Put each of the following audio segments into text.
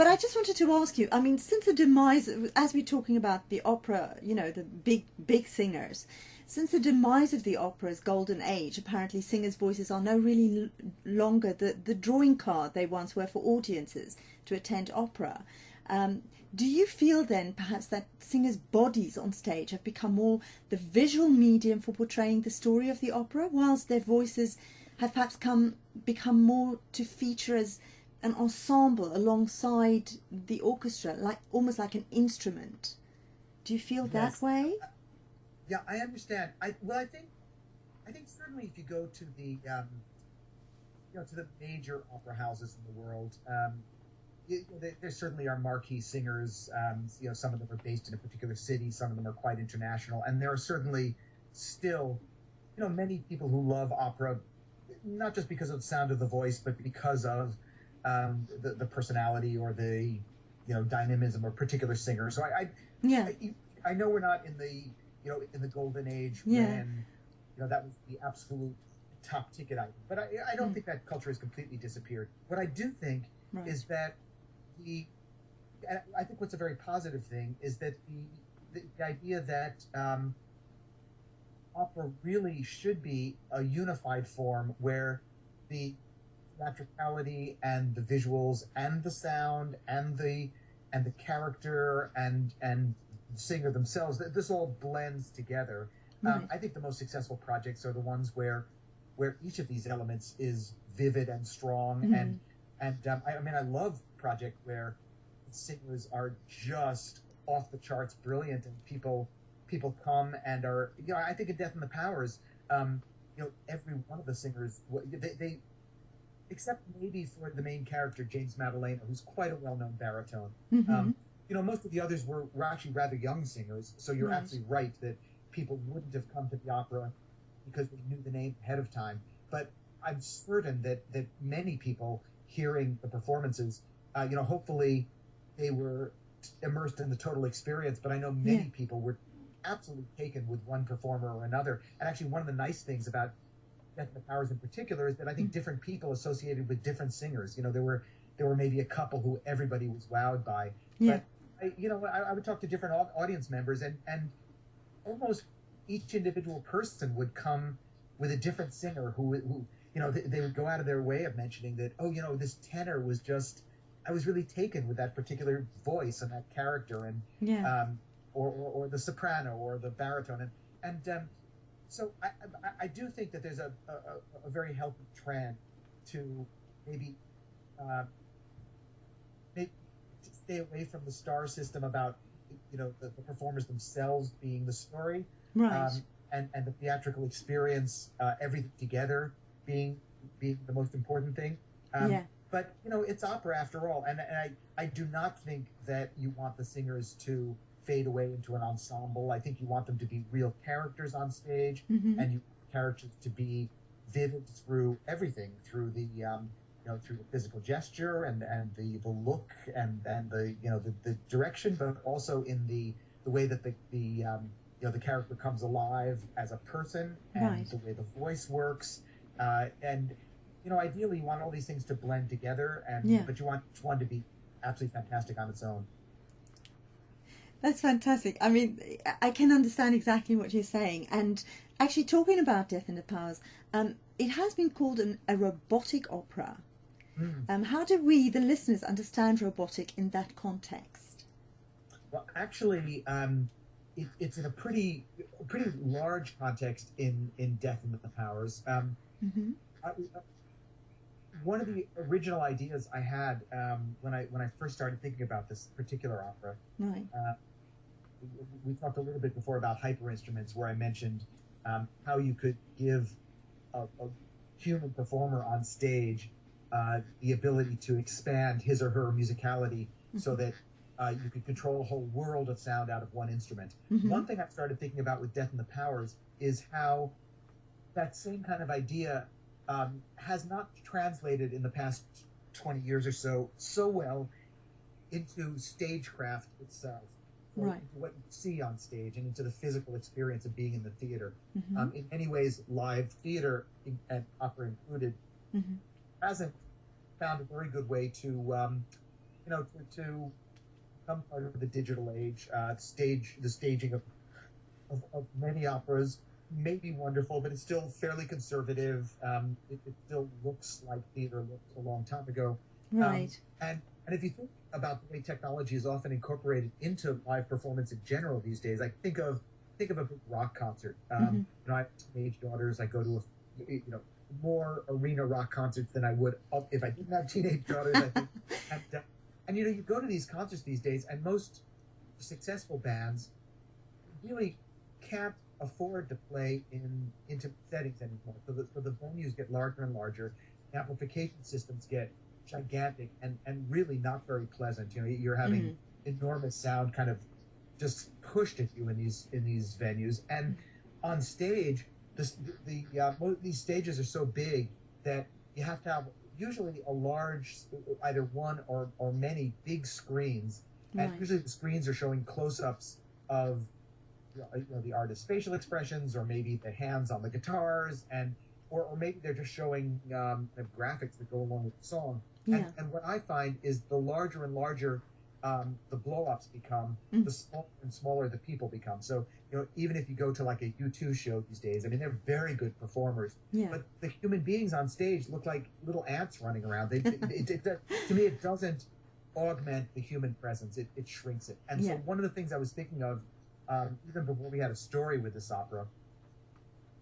But I just wanted to ask you, I mean, since the demise, as we're talking about the opera, you know, the big singers, since the demise of the opera's golden age, apparently singers' voices are no really longer the drawing card they once were for audiences to attend opera. Do you feel then perhaps that singers' bodies on stage have become more the visual medium for portraying the story of the opera, whilst their voices have perhaps become more to feature as an ensemble alongside the orchestra, like almost like an instrument? Do you feel that Yes. way? Yeah, I understand. I think certainly if you go to the to the major opera houses in the world, there certainly are marquee singers. Some of them are based in a particular city, some of them are quite international, and there are certainly still, many people who love opera, not just because of the sound of the voice, but because of the personality or the dynamism of particular singer. So Yeah, I know we're not in the in the golden age yeah, when that was the absolute top ticket item. But I don't mm, think that culture has completely disappeared. What I do think right, is that the and I think what's a very positive thing is that the idea that opera really should be a unified form where the theatricality and the visuals and the sound and the character and the singer themselves, this all blends together. right, I think the most successful projects are the ones where each of these elements is vivid and strong, mm, I mean, I love project where singers are just off the charts brilliant, and people come and are, I think in Death and the Powers, every one of the singers, they except maybe for the main character, James Madalena, who's quite a well-known baritone. mm-hmm, Um, Most of the others were actually rather young singers, so you're right, absolutely right that people wouldn't have come to the opera because they knew the name ahead of time. But I'm certain that many people hearing the performances, hopefully they were immersed in the total experience. But I know yeah, many people were absolutely taken with one performer or another. And actually, one of the nice things about Death and the Powers in particular is that I think mm, different people associated with different singers. There were maybe a couple who everybody was wowed by, yeah, but I would talk to different audience members, and almost each individual person would come with a different singer who they would go out of their way of mentioning that, oh, this tenor was just, I was really taken with that particular voice and that character, and yeah, or the soprano or the baritone, and so I do think that there's a very healthy trend to maybe uh, make, to stay away from the star system about the performers themselves being the story, right, um, and the theatrical experience, everything together being the most important thing. Um, yeah, but it's opera after all, and I do not think that you want the singers to fade away into an ensemble. I think you want them to be real characters on stage, mm-hmm, and you want characters to be vivid through everything, through through the physical gesture and the look and the direction, but also in the way that the character comes alive as a person, and right, the way the voice works, and ideally you want all these things to blend together, and yeah. but you want each one to be absolutely fantastic on its own. That's fantastic. I mean, I can understand exactly what you're saying. And actually, talking about Death and the Powers, it has been called a robotic opera. Mm. How do we, the listeners, understand robotic in that context? Well, actually, it's in a pretty large context in Death and the Powers. Mm-hmm. I, One of the original ideas I had, when I first started thinking about this particular opera, Right. uh, we talked a little bit before about hyper instruments, where I mentioned how you could give a human performer on stage the ability to expand his or her musicality so Mm-hmm. that you could control a whole world of sound out of one instrument. Mm-hmm. One thing I've started thinking about with Death and the Powers is how that same kind of idea has not translated in the past 20 years or so well into stagecraft itself, or Right. into what you see on stage and into the physical experience of being in the theater. Mm-hmm. In many ways, live theater, and opera included, Mm-hmm. hasn't found a very good way to to become part of the digital age, the staging of many operas may be wonderful, but it's still fairly conservative. It still looks like theater looked a long time ago. Right. And if you think about the way technology is often incorporated into live performance in general these days, like think of a big rock concert. I have teenage daughters. I go to more arena rock concerts than I would if I didn't have teenage daughters. I think, and you go to these concerts these days, and most successful bands really can't afford to play in intimate settings anymore. So the venues get larger and larger. Amplification systems get gigantic and really not very pleasant. You're having enormous sound kind of just pushed at you in these venues. And on stage, these stages are so big that you have to have usually a large, either one or many big screens. Right. And usually the screens are showing close-ups of the artist's facial expressions, or maybe the hands on the guitars, or maybe they're just showing the graphics that go along with the song. Yeah. And what I find is the larger and larger the blow-ups become, the smaller and smaller the people become. So, even if you go to like a U2 show these days, I mean, they're very good performers, but the human beings on stage look like little ants running around. To me, it doesn't augment the human presence. It shrinks it. And so one of the things I was thinking of, even before we had a story with this opera,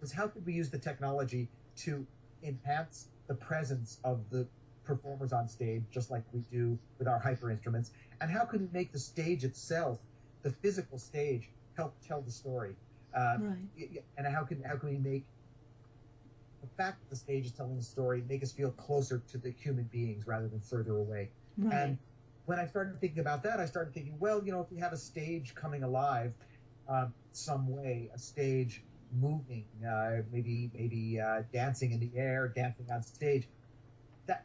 was how could we use the technology to enhance the presence of the performers on stage, just like we do with our hyper instruments, and how can we make the stage itself, the physical stage, help tell the story? Right. And how can we make the fact that the stage is telling the story make us feel closer to the human beings rather than further away? Right. And when I started thinking about that, I started thinking, well, if we have a stage coming alive some way, a stage moving, maybe dancing in the air, dancing on stage, that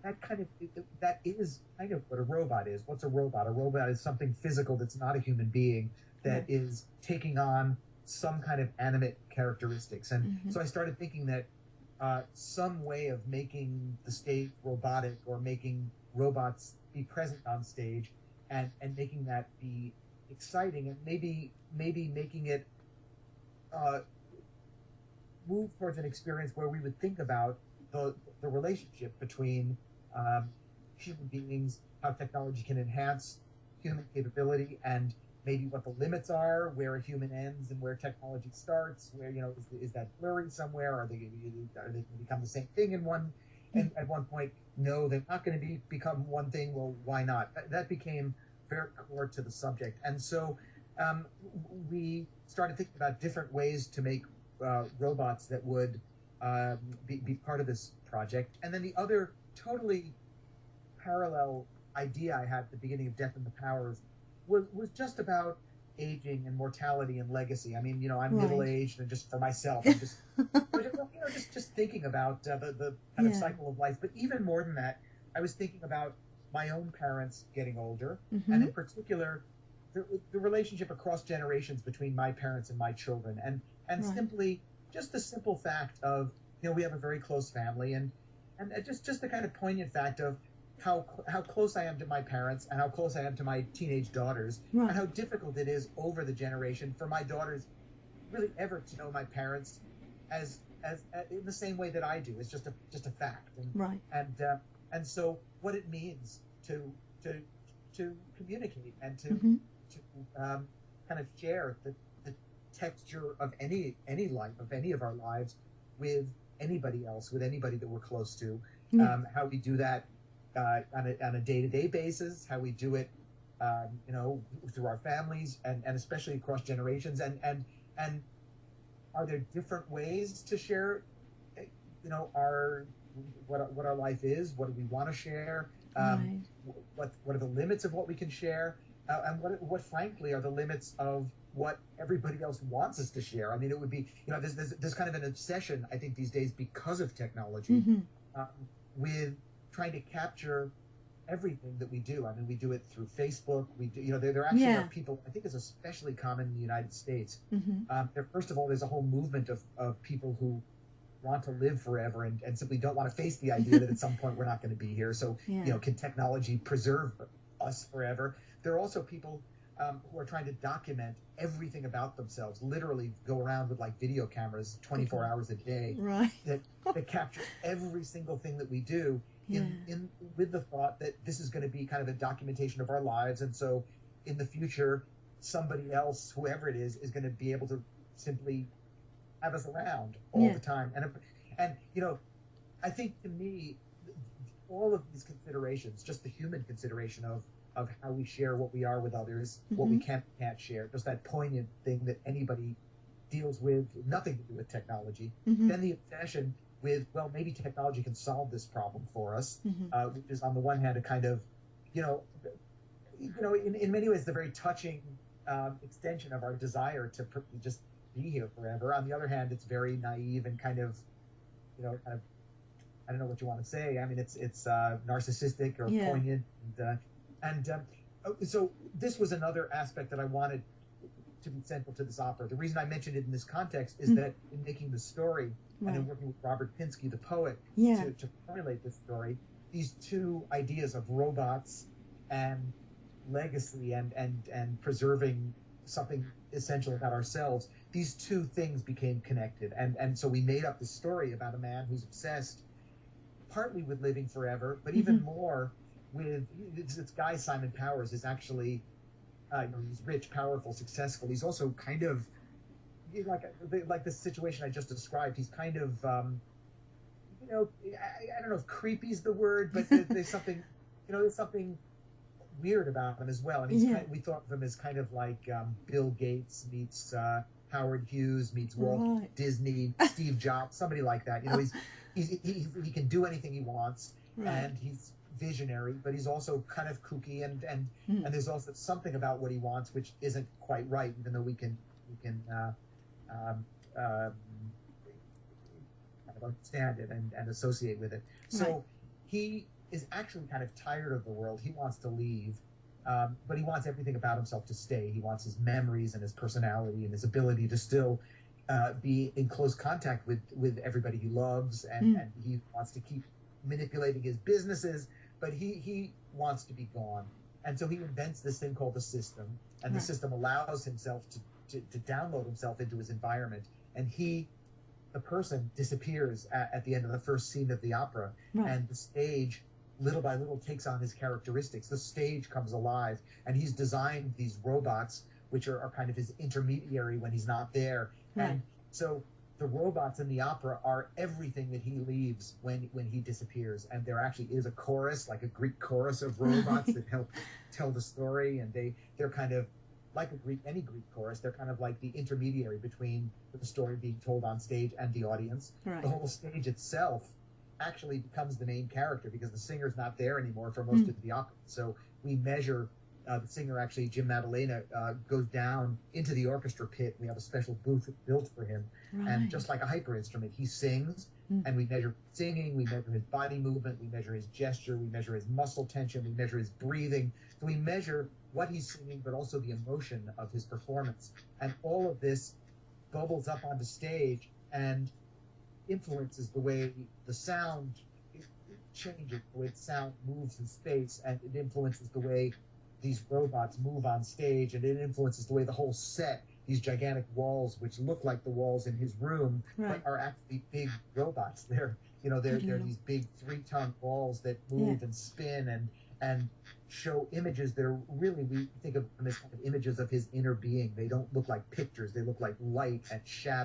is kind of what a robot is. What's a robot? A robot is something physical that's not a human being, that is taking on some kind of animate characteristics. And so I started thinking that some way of making the stage robotic, or making robots be present on stage, and making that be exciting, and maybe making it move towards an experience where we would think about the relationship between human beings, how technology can enhance human capability, and maybe what the limits are, where a human ends and where technology starts, where, is that blurry somewhere? Are they going to become the same thing at one point? No, they're not going to become one thing. Well, why not? That became very core to the subject. And so we started thinking about different ways to make robots that would be part of this project. And then the other totally parallel idea I had at the beginning of Death and the Powers was just about aging and mortality and legacy. I mean, I'm middle-aged, and just for myself, I'm just thinking about the kind of cycle of life. But even more than that, I was thinking about my own parents getting older, and in particular, the relationship across generations between my parents and my children, and simply just the simple fact of, we have a very close family, and just the kind of poignant fact of how close I am to my parents, and how close I am to my teenage daughters, and how difficult it is over the generation for my daughters really ever to know my parents as in the same way that I do. It's just a fact, and so what it means to communicate and to kind of share the texture of any life, of any of our lives, with anybody else, with anybody that we're close to. How we do that on a day-to-day basis, how we do it through our families, and especially across generations, and are there different ways to share what our life is? What do we want to share? What are the limits of what we can share? And what frankly are the limits of what everybody else wants us to share? I mean, it would be, there's kind of an obsession, I think, these days, because of technology, with trying to capture everything that we do. I mean, we do it through Facebook. We do, there actually are people, I think it's especially common in the United States. First of all, there's a whole movement of people who want to live forever and simply don't want to face the idea that at some point we're not going to be here. So, can technology preserve us forever. There are also people who are trying to document everything about themselves, literally go around with like video cameras 24 hours a day Right. that capture every single thing that we do in with the thought that this is going to be kind of a documentation of our lives. And so in the future, somebody else, whoever it is going to be able to simply have us around all the time. And you know, I think to me, all of these considerations, just the human consideration of how we share what we are with others, what we can't share, just that poignant thing that anybody deals with, nothing to do with technology. Then the obsession with, well, maybe technology can solve this problem for us, which is on the one hand a kind of, in many ways the very touching extension of our desire to just be here forever. On the other hand, it's very naive and kind of, I don't know what you want to say. I mean, it's narcissistic or poignant, so this was another aspect that I wanted to be central to this opera. The reason I mentioned it in this context is that in making the story and in working with Robert Pinsky, the poet, to formulate this story, these two ideas of robots and legacy and preserving something essential about ourselves, these two things became connected. And so we made up this story about a man who's obsessed partly with living forever, but even more with this guy. Simon Powers is actually, he's rich, powerful, successful. He's also kind of like the situation I just described. He's kind of, I don't know if creepy is the word, but there's something, there's something weird about him as well. And he's we thought of him as kind of like Bill Gates meets Howard Hughes meets Walt Disney, Steve Jobs, somebody like that. He can do anything he wants, and he's visionary, but he's also kind of kooky, and there's also something about what he wants which isn't quite right, even though we can kind of understand it and associate with it. So he is actually kind of tired of the world. He wants to leave, but he wants everything about himself to stay. He wants his memories and his personality and his ability to still be in close contact with everybody he loves, and he wants to keep manipulating his businesses, but he wants to be gone. And so he invents this thing called the system, and the system allows himself to download himself into his environment, and the person disappears at the end of the first scene of the opera, and the stage little by little takes on his characteristics. The stage comes alive, and he's designed these robots which are kind of his intermediary when he's not there. And so the robots in the opera are everything that he leaves when he disappears. And there actually is a chorus, like a Greek chorus of robots that help tell the story. And they're kind of like any Greek chorus. They're kind of like the intermediary between the story being told on stage and the audience. The whole stage itself actually becomes the main character because the singer's not there anymore for most of the opera. So we measure the singer, actually, Jim Madalena, goes down into the orchestra pit. We have a special booth built for him. And just like a hyper instrument, he sings, and we measure singing, we measure his body movement, we measure his gesture, we measure his muscle tension, we measure his breathing. So we measure what he's singing, but also the emotion of his performance. And all of this bubbles up onto stage and influences the way the sound changes, the way the sound moves in space, and it influences the way these robots move on stage, and it influences the way the whole set, these gigantic walls, which look like the walls in his room, but are actually big robots. They're these big 3-ton walls that move and spin and show images that are really, we think of them as kind of images of his inner being. They don't look like pictures. They look like light and shadow.